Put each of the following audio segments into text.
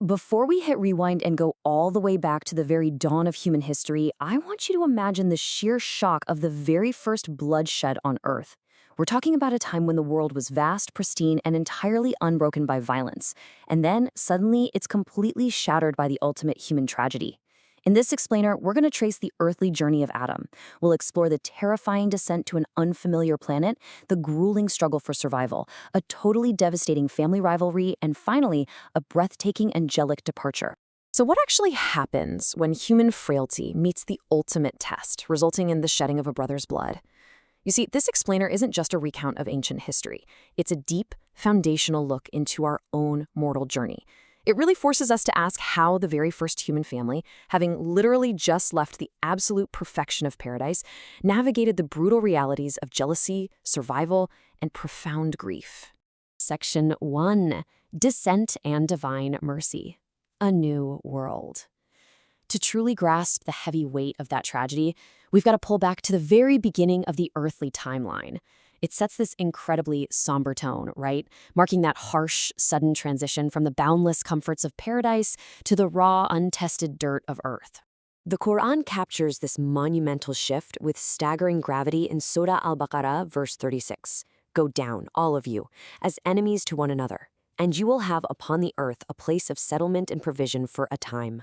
Before we hit rewind and go all the way back to the very dawn of human history, I want you to imagine the sheer shock of the very first bloodshed on Earth. We're talking about a time when the world was vast, pristine, and entirely unbroken by violence. And then, suddenly, it's completely shattered by the ultimate human tragedy. In this explainer, we're going to trace the earthly journey of Adam. We'll explore the terrifying descent to an unfamiliar planet, the grueling struggle for survival, a totally devastating family rivalry, and finally, a breathtaking angelic departure. So what actually happens when human frailty meets the ultimate test, resulting in the shedding of a brother's blood? You see, this explainer isn't just a recount of ancient history. It's a deep, foundational look into our own mortal journey. It really forces us to ask how the very first human family, having literally just left the absolute perfection of paradise, navigated the brutal realities of jealousy, survival, and profound grief. Section 1. Descent and Divine Mercy. A New World. To truly grasp the heavy weight of that tragedy, we've got to pull back to the very beginning of the earthly timeline. It sets this incredibly somber tone, right? Marking that harsh, sudden transition from the boundless comforts of paradise to the raw, untested dirt of Earth. The Quran captures this monumental shift with staggering gravity in Surah Al-Baqarah, verse 36. Go down, all of you, as enemies to one another, and you will have upon the earth a place of settlement and provision for a time.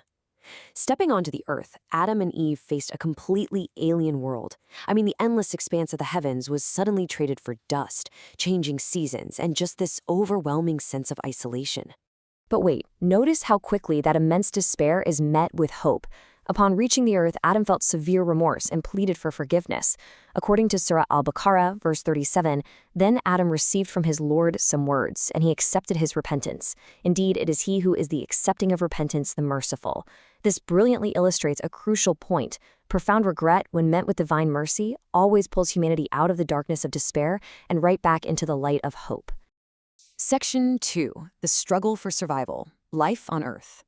Stepping onto the earth, Adam and Eve faced a completely alien world. I mean, the endless expanse of the heavens was suddenly traded for dust, changing seasons, and just this overwhelming sense of isolation. But wait, notice how quickly that immense despair is met with hope. Upon reaching the earth, Adam felt severe remorse and pleaded for forgiveness. According to Surah Al-Baqarah, verse 37, then Adam received from his Lord some words, and he accepted his repentance. Indeed, it is he who is the accepting of repentance, the merciful. This brilliantly illustrates a crucial point. Profound regret, when met with divine mercy, always pulls humanity out of the darkness of despair and right back into the light of hope. Section 2. The Struggle for Survival. Life on Earth.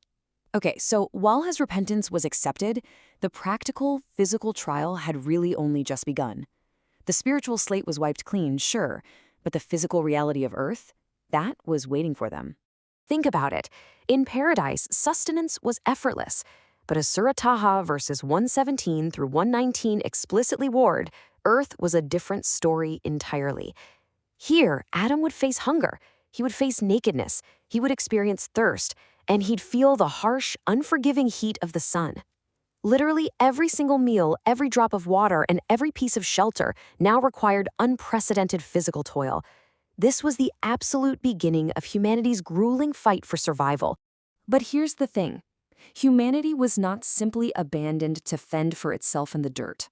Okay, so while his repentance was accepted, the practical, physical trial had really only just begun. The spiritual slate was wiped clean, sure, but the physical reality of Earth, that was waiting for them. Think about it. In paradise, sustenance was effortless, but as Surah Taha verses 117 through 119 explicitly warned, Earth was a different story entirely. Here, Adam would face hunger, he would face nakedness, he would experience thirst, and he'd feel the harsh, unforgiving heat of the sun. Literally every single meal, every drop of water, and every piece of shelter now required unprecedented physical toil. This was the absolute beginning of humanity's grueling fight for survival. But here's the thing. Humanity was not simply abandoned to fend for itself in the dirt.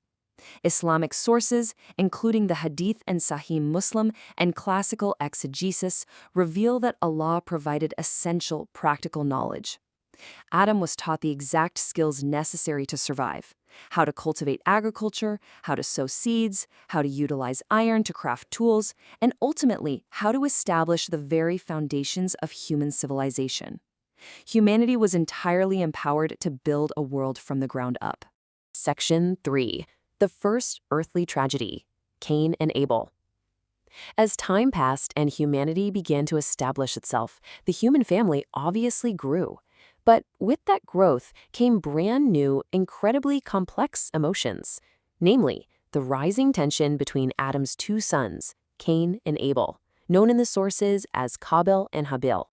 Islamic sources, including the Hadith and Sahih Muslim and classical exegesis, reveal that Allah provided essential practical knowledge. Adam was taught the exact skills necessary to survive: how to cultivate agriculture, how to sow seeds, how to utilize iron to craft tools, and ultimately, how to establish the very foundations of human civilization. Humanity was entirely empowered to build a world from the ground up. Section 3. The first earthly tragedy, Cain and Abel. As time passed and humanity began to establish itself, the human family obviously grew. But with that growth came brand new, incredibly complex emotions, namely the rising tension between Adam's two sons, Cain and Abel, known in the sources as Qabil and Habeel.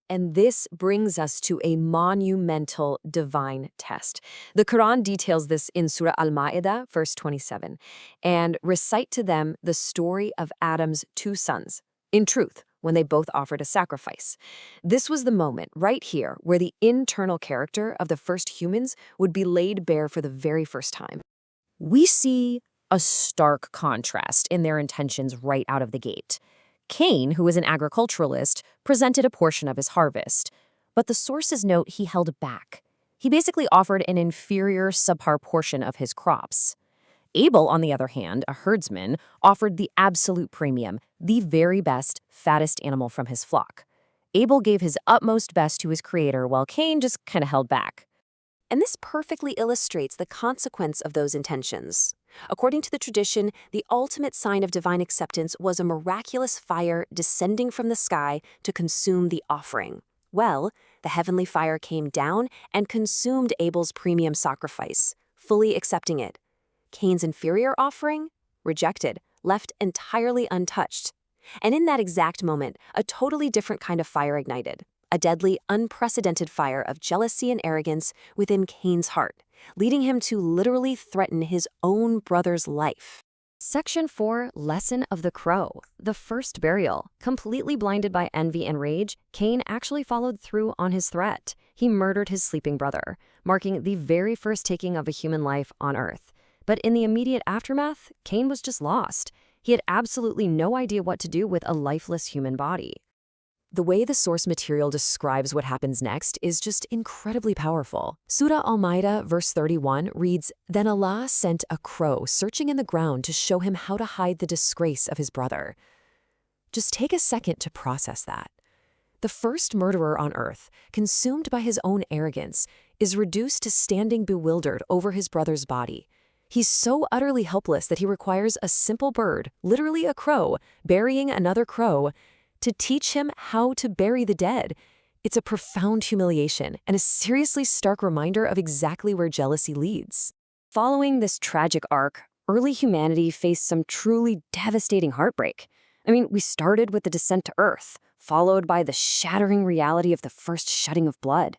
And this brings us to a monumental divine test. The Quran details this in Surah Al-Ma'idah, verse 27, and recite to them the story of Adam's two sons, in truth, when they both offered a sacrifice. This was the moment, right here, where the internal character of the first humans would be laid bare for the very first time. We see a stark contrast in their intentions right out of the gate. Cain, who was an agriculturalist, presented a portion of his harvest, but the sources note he held back. He basically offered an inferior, subpar portion of his crops. Abel, on the other hand, a herdsman, offered the absolute premium, the very best, fattest animal from his flock. Abel gave his utmost best to his creator, while Cain just kind of held back. And this perfectly illustrates the consequence of those intentions. According to the tradition, the ultimate sign of divine acceptance was a miraculous fire descending from the sky to consume the offering. Well, the heavenly fire came down and consumed Abel's premium sacrifice, fully accepting it. Cain's inferior offering? Rejected, left entirely untouched. And in that exact moment, a totally different kind of fire ignited. A deadly, unprecedented fire of jealousy and arrogance within Cain's heart, leading him to literally threaten his own brother's life. Section 4, Lesson of the Crow, the first burial. Completely blinded by envy and rage, Cain actually followed through on his threat. He murdered his sleeping brother, marking the very first taking of a human life on Earth. But in the immediate aftermath, Cain was just lost. He had absolutely no idea what to do with a lifeless human body. The way the source material describes what happens next is just incredibly powerful. Surah Al-Ma'idah, verse 31, reads, "Then Allah sent a crow searching in the ground to show him how to hide the disgrace of his brother." Just take a second to process that. The first murderer on earth, consumed by his own arrogance, is reduced to standing bewildered over his brother's body. He's so utterly helpless that he requires a simple bird, literally a crow, burying another crow, to teach him how to bury the dead. It's a profound humiliation and a seriously stark reminder of exactly where jealousy leads. Following this tragic arc, early humanity faced some truly devastating heartbreak. We started with the descent to Earth, followed by the shattering reality of the first shedding of blood.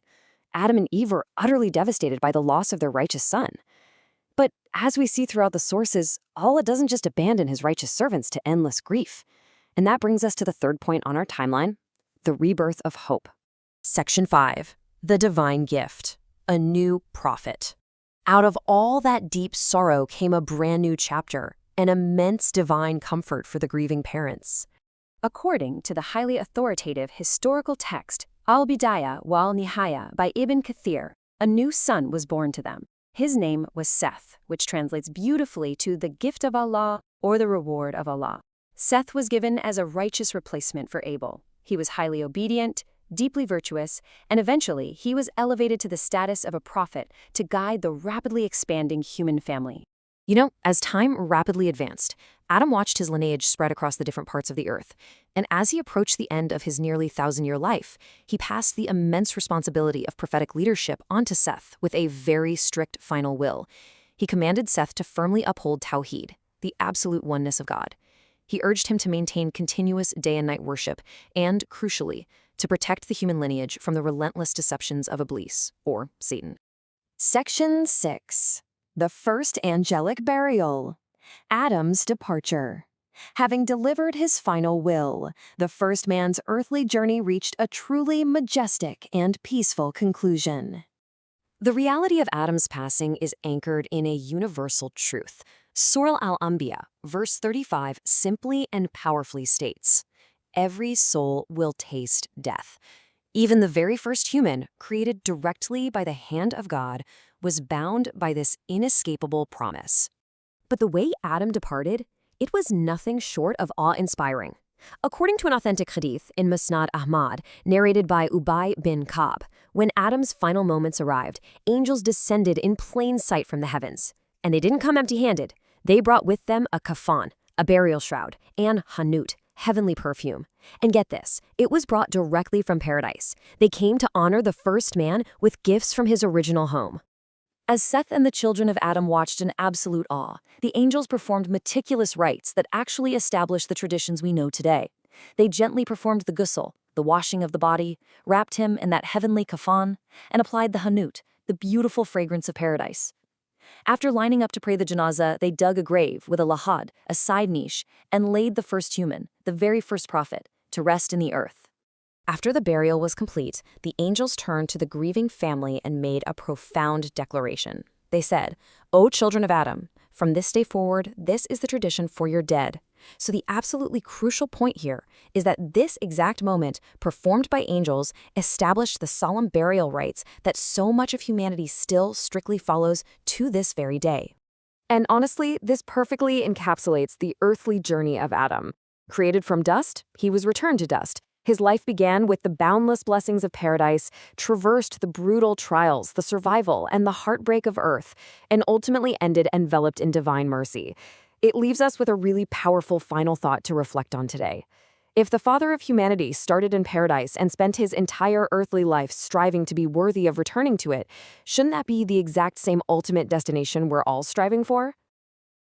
Adam and Eve were utterly devastated by the loss of their righteous son. But as we see throughout the sources, Allah doesn't just abandon his righteous servants to endless grief. And that brings us to the third point on our timeline, the rebirth of hope. Section 5, the divine gift, a new prophet. Out of all that deep sorrow came a brand new chapter, an immense divine comfort for the grieving parents. According to the highly authoritative historical text, Al-Bidayah wal Nihaya by Ibn Kathir, a new son was born to them. His name was Seth, which translates beautifully to the gift of Allah or the reward of Allah. Seth was given as a righteous replacement for Abel. He was highly obedient, deeply virtuous, and eventually he was elevated to the status of a prophet to guide the rapidly expanding human family. As time rapidly advanced, Adam watched his lineage spread across the different parts of the earth, and as he approached the end of his nearly 1,000-year life, he passed the immense responsibility of prophetic leadership onto Seth with a very strict final will. He commanded Seth to firmly uphold Tawheed, the absolute oneness of God. He urged him to maintain continuous day and night worship and, crucially, to protect the human lineage from the relentless deceptions of Iblees, or Satan. Section 6. The first angelic burial. Adam's departure. Having delivered his final will, the first man's earthly journey reached a truly majestic and peaceful conclusion. The reality of Adam's passing is anchored in a universal truth. Surah Al-Anbiya, verse 35, simply and powerfully states, "Every soul will taste death." Even the very first human, created directly by the hand of God, was bound by this inescapable promise. But the way Adam departed, it was nothing short of awe-inspiring. According to an authentic hadith in Musnad Ahmad, narrated by Ubay bin Ka'b, when Adam's final moments arrived, angels descended in plain sight from the heavens. And they didn't come empty-handed. They brought with them a kafan, a burial shroud, and hanut, heavenly perfume. And get this, it was brought directly from paradise. They came to honor the first man with gifts from his original home. As Seth and the children of Adam watched in absolute awe, the angels performed meticulous rites that actually established the traditions we know today. They gently performed the ghusl, the washing of the body, wrapped him in that heavenly kafan, and applied the hanut, the beautiful fragrance of paradise. After lining up to pray the janazah, they dug a grave with a lahad, a side niche, and laid the first human, the very first prophet, to rest in the earth. After the burial was complete, the angels turned to the grieving family and made a profound declaration. They said, "O children of Adam, from this day forward, this is the tradition for your dead." So the absolutely crucial point here is that this exact moment, performed by angels, established the solemn burial rites that so much of humanity still strictly follows to this very day. And honestly, this perfectly encapsulates the earthly journey of Adam. Created from dust, he was returned to dust. His life began with the boundless blessings of paradise, traversed the brutal trials, the survival, and the heartbreak of earth, and ultimately ended enveloped in divine mercy. It leaves us with a really powerful final thought to reflect on today. If the father of humanity started in paradise and spent his entire earthly life striving to be worthy of returning to it, shouldn't that be the exact same ultimate destination we're all striving for?